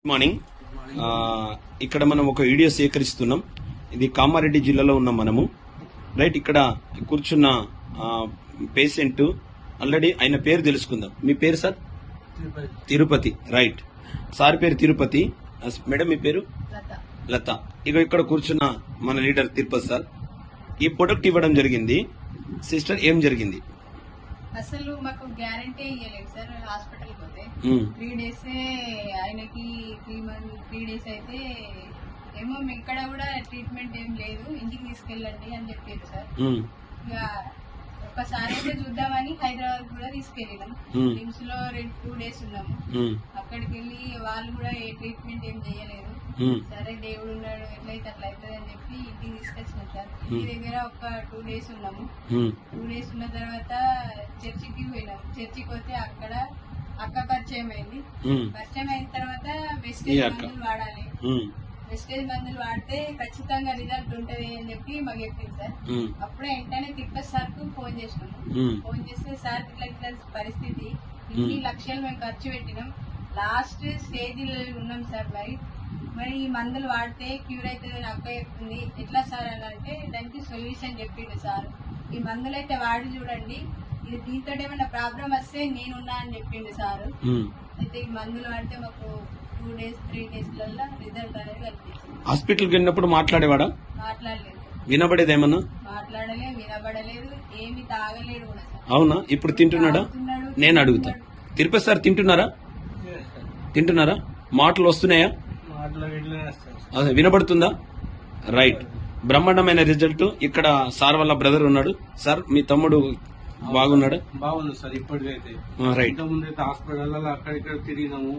Morning. ఇక్కడ మనం ఒక వీడియో సేకరిస్తున్నాం. ఇది కామారెడ్డి జిల్లాలో ఉన్నాం మనము. రైట్, ఇక్కడ కూర్చున్న పేషెంట్ ఆల్రెడీ ఆయన పేరు తెలుసుకుందాం. మీ పేరు సార్? తిరుపతి. రైట్, సార్ పేరు తిరుపతి. మేడం మీ పేరు? లత. ఇక ఇక్కడ కూర్చున్న మన లీడర్ తిరుపతి సార్. ఈ ప్రొడక్ట్ ఇవ్వడం జరిగింది. సిస్టర్, ఏం జరిగింది? అసలు మాకు గ్యారంటీ ఇవ్వలేదు సార్. హాస్పిటల్ పోతే 3 days ఆయనకి 3 days అయితే ఏమో ఇక్కడ కూడా ట్రీట్మెంట్ ఏం లేదు, ఇంటికి తీసుకెళ్ళండి అని చెప్పారు సార్. ఇక ఒకసారి అయితే చూద్దామని హైదరాబాద్ కూడా తీసుకెళ్ళినాం. నిమ్స్ లో 2 days ఉన్నాము. అక్కడికి వెళ్ళి వాళ్ళు కూడా ఏ ట్రీట్మెంట్ ఏం చేయలేదు. సరే దేవుడు ఉన్నాడు, ఎట్లయితే అట్లా అవుతుంది అని చెప్పి ఇంటికి తీసుకొచ్చినాం సార్. ఇంటి దగ్గర ఒక 2 days ఉన్నాము. 2 days ఉన్న తర్వాత చర్చికి పోయినాం. చర్చికి పోతే అక్కడ అక్క పరిచయం అయింది. పరిచయం అయిన తర్వాత వెస్టేజ్ మందులు వాడాలి, వెస్టేజ్ మందులు వాడితే ఖచ్చితంగా రిజల్ట్ ఉంటది అని చెప్పి మాకు చెప్పింది సార్. అప్పుడే వెంటనే తిరుపతి సార్ కు ఫోన్ చేసినాము. ఫోన్ చేస్తే సార్ ఇట్లా పరిస్థితి, ఇన్ని లక్షలు మేము ఖర్చు పెట్టినాం, లాస్ట్ స్టేజ్ ఉన్నాం సార్. మరి ఈ మందులు వాడితే క్యూర్ అవుతుంది అక్క చెప్తుంది, ఎట్లా సార్ అని అంటే దానికి సొల్యూషన్ చెప్పిండు సార్. ఈ మందులు అయితే వాడి చూడండి, ఇది దీంతో ఏమైనా ప్రాబ్లం వస్తే నేనున్నా అని చెప్పిండు సార్. అయితే ఈ మందులు వాడితే మాకు 2 days 3 days లలో రిజల్ట్ అనేది కనిపించింది. హాస్పిటల్కి వెళ్ళినప్పుడు మాట్లాడేవాడా? మాట్లాడలేదు. వినబడేదేమన్నా? మాట్లాడలేదు, వినబడలేదు, ఏమి తాగలేడు కూడా సార్. అవునా? ఇప్పుడు తింటున్నాడా? నేను అడుగుతా. తిరుపతి సార్ తింటున్నారా? మాటలు వస్తున్నాయా? అదే వినబడుతుందా? రైట్, బ్రహ్మాండమైన రిజల్ట్. ఇక్కడ సార్ వాళ్ళ బ్రదర్ ఉన్నాడు. సార్, మీ తమ్ముడు బాగున్నాడా? బాగుంది సార్. ఇప్పటికైతే ఇంతకుముందు అయితే హాస్పిటల్ అక్కడిక్కడ తిరిగినాము,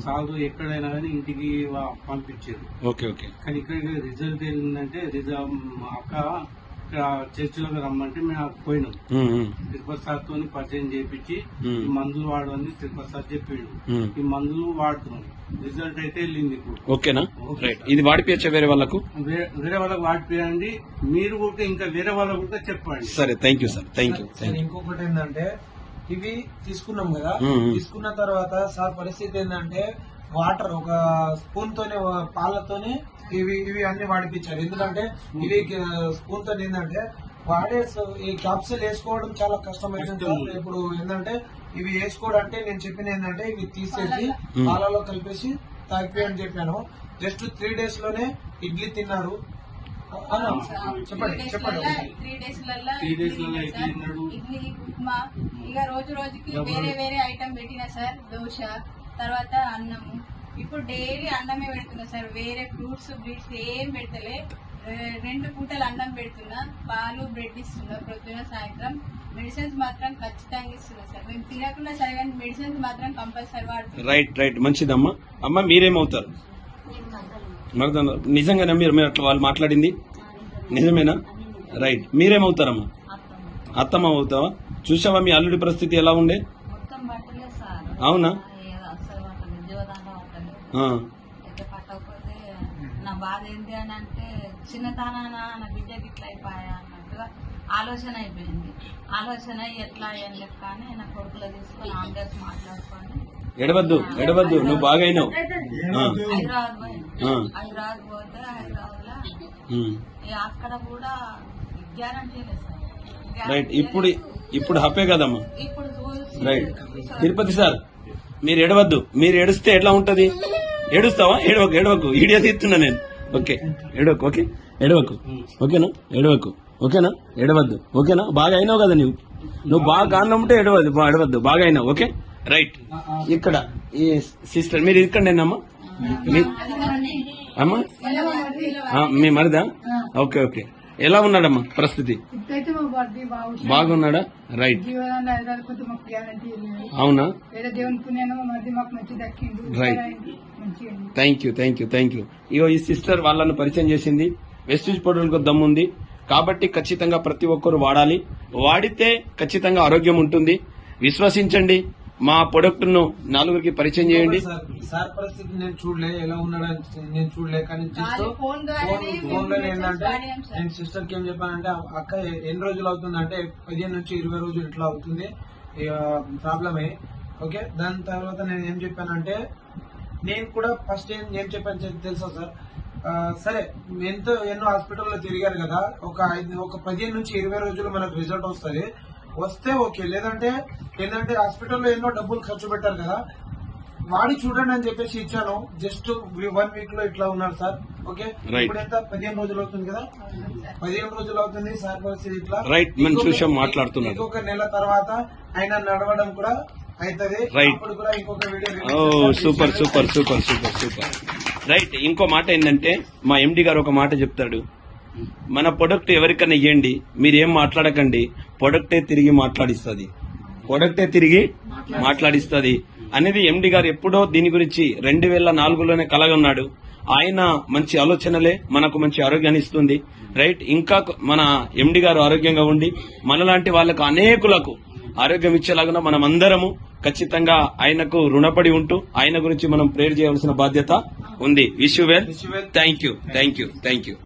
సాగు ఎక్కడైనా కానీ ఇంటికి పంపించారు. ఓకే. కానీ ఇక్కడ రిజల్ట్ ఏంటంటే అక్క ఇక్కడ చర్చిలో రమ్మంటే మేము పోయినాం. తిరుపతి సార్ తో పరిచయం చేయించి ఈ మందులు వాడని తిరుపతి సార్ చెప్పిండు. ఈ మందులు వాడుతున్నాం, రిజల్ట్ అయితే వెళ్ళింది ఇప్పుడు. ఓకేనా? రైట్, ఇది వాడిపోయచ్చా వేరే వాళ్ళకు? వేరే వాళ్ళకి వాడిపోయండి, మీరు కూడా ఇంకా వేరే వాళ్ళకు కూడా చెప్పండి. సరే, thank you sir. Thank you. ఇంకొకటి ఏంటంటే, ఇవి తీసుకున్నాం కదా, తీసుకున్న తర్వాత సార్ పరిస్థితి ఏంటంటే వాటర్ ఒక స్పూన్ తోనే పాలతోనే ఇవి అన్ని వాడిపించారు. ఎందుకంటే ఇవి స్పూన్ తో ఏంటంటే వాడే ఈ క్యాప్సూల్ వేసుకోవడం చాలా కష్టమైంది సార్. ఇప్పుడు ఏంటంటే ఇవి వేసుకోవడం అంటే నేను చెప్పిన ఏంటంటే ఇవి తీసేసి పాలలో కలిపేసి తాగిపోయని చెప్పాను. జస్ట్ 3 days లోనే ఇడ్లీ తిన్నారు. చెప్పండి. 3 days లలో ఇడ్లీ, ఉప్మా, ఇక రోజుకి వేరే ఐటమ్ పెట్టినా సార్. దోశ, తర్వాత అన్నము. ఇప్పుడు డైలీ అన్నమే పెడుతున్నా సార్. వేరే ఫ్రూట్స్ బ్రీడ్స్ ఏం పెడతలే. 2 పూటలు అన్నం పెడుతున్నా, పాలు బ్రెడ్ ఇస్తున్నా పొద్దున సాయంత్రం. మెడిసిన్స్ మాత్రం ఖచ్చితంగా ఇస్తున్నా సార్. మేము తినకుండా సరే కానీ మెడిసిన్స్ మాత్రం కంపల్సరీ వాడుతున్నాం. రైట్, మంచిదమ్మా. అమ్మ, మీరేమవుతారు? నిజంగానే మీరు అట్లా వాళ్ళు మాట్లాడింది నిజమేనా? రైట్, మీరేమవుతారమ్మా? అత్తమ్మ అవుతావా? చూసావా మీ అల్లుడి పరిస్థితి ఎలా ఉండే? అవునా? పట్టకపోతే నా బాధ ఏంటి అని అంటే, చిన్నతనాన నా బిడ్డకి ఇట్లా అయిపోయా అన్నట్టుగా ఆలోచన అయిపోయింది. ఆలోచన ఎట్లా అని చెప్పని నా కొడుకులో తీసుకొని ఆంబులెన్స్ మాట్లాడుకొని ఎడవద్దు నువ్వు బాగా అయినావు. హైదరాబాద్ పోతే హైదరాబాద్ లో అక్కడ కూడా గ్యారంటీ లేదు సార్. రైట్, ఇప్పుడు హప్పే కదమ్మా. ఇప్పుడు రైట్, తిరుపతి సార్, మీరు ఎడవద్దు. మీరు ఏడుస్తే ఎట్లా ఉంటది? ఏడుస్తావా? ఏడవకు. ఈడియో తీస్తున్నా నేను. ఓకే, ఏడవకు. ఓకే, ఏడవకు. ఓకేనా? ఏడవకు. ఓకేనా? ఏడవద్దు. ఓకేనా? బాగా అయినావు కదా నువ్వు బాగా కారణం ఉంటే ఏడవద్దు. బాగా అయినావు. Okay, right. ఇక్కడ ఈ సిస్టర్, మీరు ఇక్కడేనమ్మా? అమ్మా, మీ మరిదా? ఓకే. ఎలా ఉన్నాడమ్మా పరిస్థితి? బాగున్నాడా? రైట్. అవునా? Right, thank you. ఇగో ఈ సిస్టర్ వాళ్ళను పరిచయం చేసింది. వెస్టేజ్ పౌడర్లకు దమ్ముంది కాబట్టి ఖచ్చితంగా ప్రతి ఒక్కరు వాడాలి. వాడితే ఖచ్చితంగా ఆరోగ్యం ఉంటుంది. విశ్వసించండి. మా ప్రొడక్ట్ ను 4గురికి పరిచయం చేయండి. సార్ పరిస్థితి నేను చూడలే, ఎలా ఉన్నాడని నేను చూడలే. కానీ ఫోన్ లో ఏంటంటే నేను సిస్టర్ కి ఏం చెప్పానంటే, అక్క ఎన్ని రోజులు అవుతుందంటే 15 నుంచి 20 రోజులు ఇట్లా అవుతుంది ప్రాబ్లమే. ఓకే, దాని తర్వాత నేను ఏం చెప్పానంటే నేను కూడా ఫస్ట్ ఏం చెప్పాను తెలుసా సార్, సరే ఎన్నో హాస్పిటల్లో తిరిగారు కదా, ఒక 15 నుంచి 20 రోజులు మనకు రిజల్ట్ వస్తే ఓకే, లేదంటే ఏంటంటే హాస్పిటల్లో ఎన్నో డబ్బులు ఖర్చు పెట్టారు కదా, వాడి చూడండి అని చెప్పేసి ఇచ్చాను. జస్ట్ 1 వీక్ లో ఇట్లా ఉన్నారు సార్. Okay, Right. ఇప్పుడు ఎంత 15 రోజులు అవుతుంది కదా, 15 రోజులు అవుతుంది సార్ పరిస్థితి ఇట్లా. Right, మంచి విషయం మాట్లాడుతున్నారు. ఇంకొక నెల తర్వాత ఆయన నడవడం కూడా అవుతుంది. Right. అప్పుడు కూడా ఇంకొక video super super super super super. Right, ఇంకో మాట ఏంటంటే మా ఎండి గారు ఒక మాట చెప్తాడు, మన ప్రొడక్ట్ ఎవరికైనా ఇవ్వండి, మీరేం మాట్లాడకండి, ప్రొడక్టే తిరిగి మాట్లాడిస్తుంది, ప్రొడక్టే తిరిగి మాట్లాడిస్తుంది అనేది ఎండి గారు ఎప్పుడో దీని గురించి 2004లోనే కలగొన్నాడు. ఆయన మంచి ఆలోచనలే మనకు మంచి ఆరోగ్యాన్ని ఇస్తుంది. రైట్, ఇంకా మన ఎండి గారు ఆరోగ్యంగా ఉండి మనలాంటి వాళ్ళకు అనేకులకు ఆరోగ్యం ఇచ్చేలాగా మనం అందరము ఖచ్చితంగా ఆయనకు రుణపడి ఉంటూ ఆయన గురించి మనం ప్రేర్ చేయాల్సిన బాధ్యత ఉంది. Wish you well. Thank you.